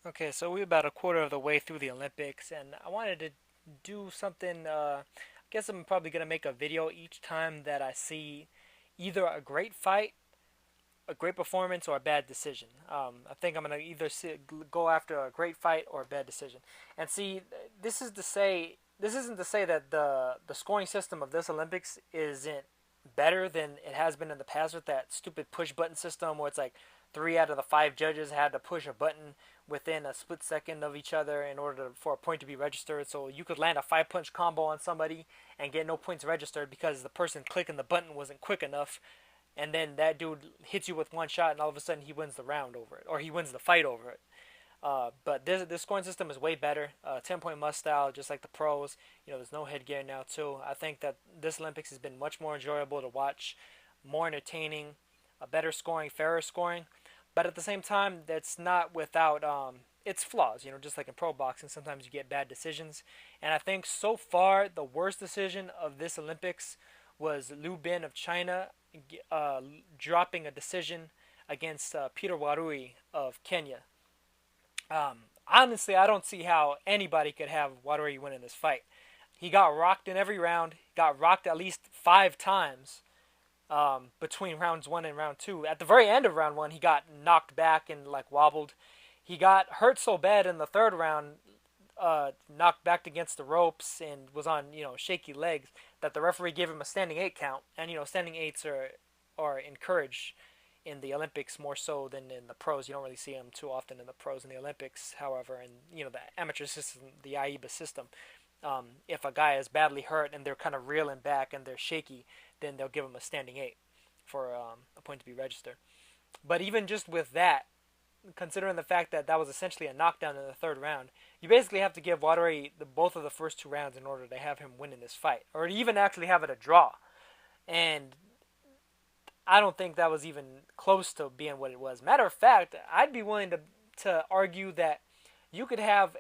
Okay, so we're about a quarter of the way through the Olympics, and I wanted to do something. I guess I'm probably gonna make a video each time that I see either a great fight, a great performance, or a bad decision. I think I'm gonna either go after a great fight or a bad decision. And see, this isn't to say that the scoring system of this Olympics isn't better than it has been in the past with that stupid push button system where it's like three out of the five judges had to push a button within a split second of each other in order for a point to be registered. So you could land a five punch combo on somebody and get no points registered because the person clicking the button wasn't quick enough, and then that dude hits you with one shot, and all of a sudden he wins the round over it, or he wins the fight over it. But this scoring system is way better. 10-point must style, just like the pros. There's no headgear now too. I think that this Olympics has been much more enjoyable to watch, more entertaining, a better scoring, fairer scoring. But at the same time, that's not without its flaws. Just like in pro boxing, sometimes you get bad decisions. And I think so far the worst decision of this Olympics was Liu Bin of China dropping a decision against Peter Warui of Kenya. Honestly, I don't see how anybody could have Warui win in this fight. He got rocked in every round. Got rocked at least 5 times between rounds one and round two. At the very end of round one, he got knocked back and like wobbled. He got hurt so bad in the third round, knocked back against the ropes and was on shaky legs that the referee gave him a standing 8 count. And standing eights are encouraged in the Olympics more so than in the pros. You don't really see them too often in the pros and the Olympics. However, in the amateur system, the AIBA system, if a guy is badly hurt and they're kind of reeling back and they're shaky, then they'll give him a standing 8 for a point to be registered. But even just with that, considering the fact that that was essentially a knockdown in the third round, you basically have to give Warui both of the first 2 rounds in order to have him win in this fight, or even actually have it a draw. And I don't think that was even close to being what it was. Matter of fact, I'd be willing to argue that you could have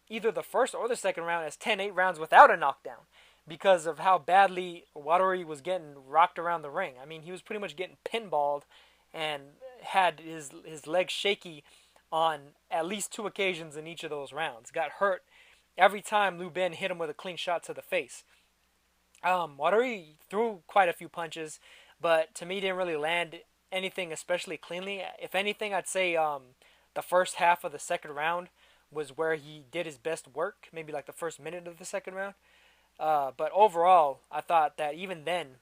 either the first or the second round as 10-8 rounds without a knockdown because of how badly Warui was getting rocked around the ring. I mean, he was pretty much getting pinballed and had his legs shaky on at least 2 occasions in each of those rounds. Got hurt every time Liu Bin hit him with a clean shot to the face. Warui threw quite a few punches, but to me didn't really land anything especially cleanly. If anything, I'd say the first half of the second round was where he did his best work, maybe like the first minute of the second round. But overall, I thought that even then,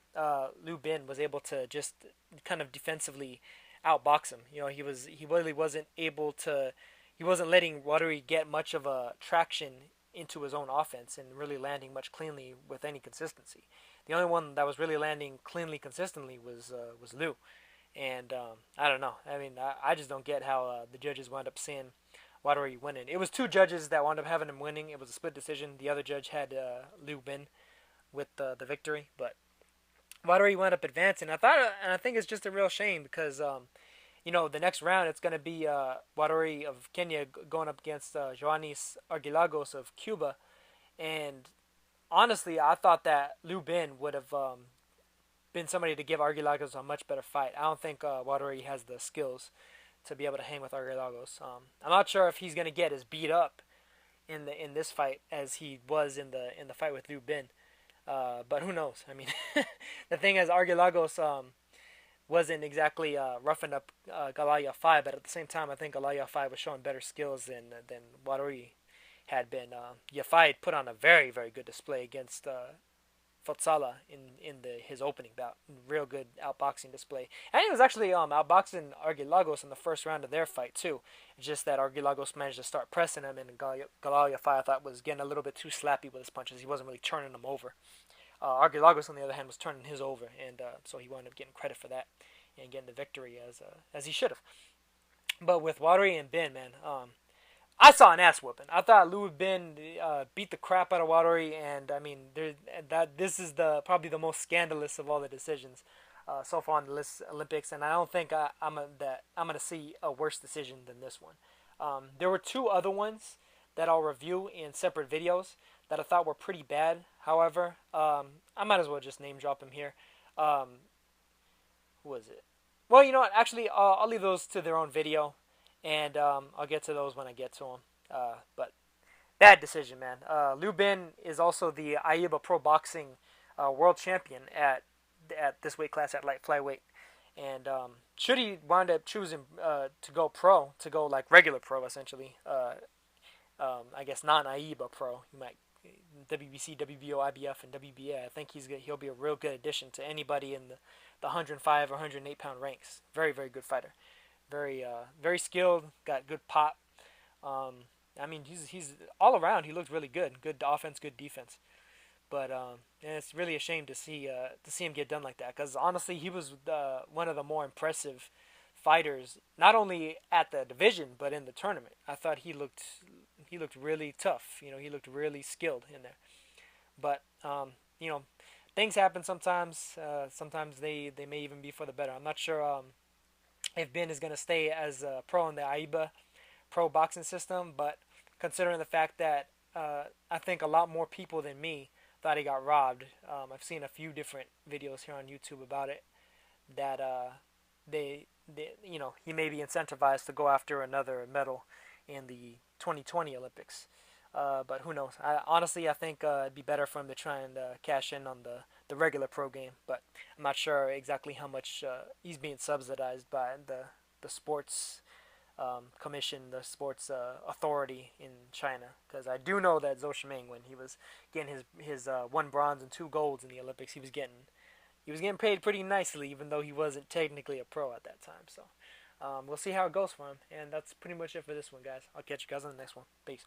Liu Bin was able to just kind of defensively outbox him. He really wasn't able to. He wasn't letting Warui get much of a traction into his own offense and really landing much cleanly with any consistency. The only one that was really landing cleanly consistently was Liu. And I don't know. I mean, I just don't get how the judges wound up seeing Warui winning. It was 2 judges that wound up having him winning. It was a split decision. The other judge had Liu Bin with the victory, but Warui wound up advancing. I think it's just a real shame because the next round it's going to be Warui of Kenya going up against Joannis Argilagos of Cuba, and honestly, I thought that Liu Bin would have been somebody to give Argilagos a much better fight. I don't think Warui has the skills to be able to hang with Argilagos. I'm not sure if he's going to get as beat up in this fight as he was in the fight with Liu Bin. But who knows? I mean, the thing is, Argilagos wasn't exactly roughing up Galaya 5, but at the same time, I think Galaya 5 was showing better skills than Warui had been. Yafai put on a very, very good display against Fotsala in his opening bout. Real good outboxing display. And he was actually outboxing Argilagos in the first round of their fight, too. It's just that Argilagos managed to start pressing him, and Galal Yafai, I thought, was getting a little bit too slappy with his punches. He wasn't really turning them over. Argilagos, on the other hand, was turning his over, and so he wound up getting credit for that and getting the victory as he should have. But with Warui and Bin, man, I saw an ass whooping. I thought Liu Bin beat the crap out of Warui, and I mean, this is probably the most scandalous of all the decisions so far in the Olympics, and I don't think I'm gonna see a worse decision than this one. There were 2 other ones that I'll review in separate videos that I thought were pretty bad. However, I might as well just name drop them here. Who was it? Well, you know what? Actually, I'll leave those to their own video. and I'll get to those when I get to them. But bad decision, man. Liu Bin is also the AIBA Pro Boxing world champion at this weight class at light flyweight. And should he wind up choosing to go pro, to go like regular pro essentially, I guess non-AIBA pro, you might WBC, WBO, IBF, and WBA. I think he'll be a real good addition to anybody in the 105 or 108 pound ranks. Very, very good fighter. Very skilled. Got good pop. I mean, he's all around. He looked really good. Good offense, good defense. But it's really a shame to see him get done like that. Because honestly, he was one of the more impressive fighters, not only at the division but in the tournament. I thought he looked really tough. You know, he looked really skilled in there. But you know, things happen sometimes. Sometimes they may even be for the better. I'm not sure if Ben is going to stay as a pro in the AIBA pro boxing system, but considering the fact that I think a lot more people than me thought he got robbed. I've seen a few different videos here on YouTube about it, that they you know, he may be incentivized to go after another medal in the 2020 Olympics. But who knows? Honestly, I think it'd be better for him to try and cash in on the regular pro game. But I'm not sure exactly how much he's being subsidized by the sports commission, the sports authority in China. Because I do know that Zhou Shiming, when he was getting his 1 bronze and 2 golds in the Olympics, he was getting paid pretty nicely, even though he wasn't technically a pro at that time. So we'll see how it goes for him. And that's pretty much it for this one, guys. I'll catch you guys on the next one. Peace.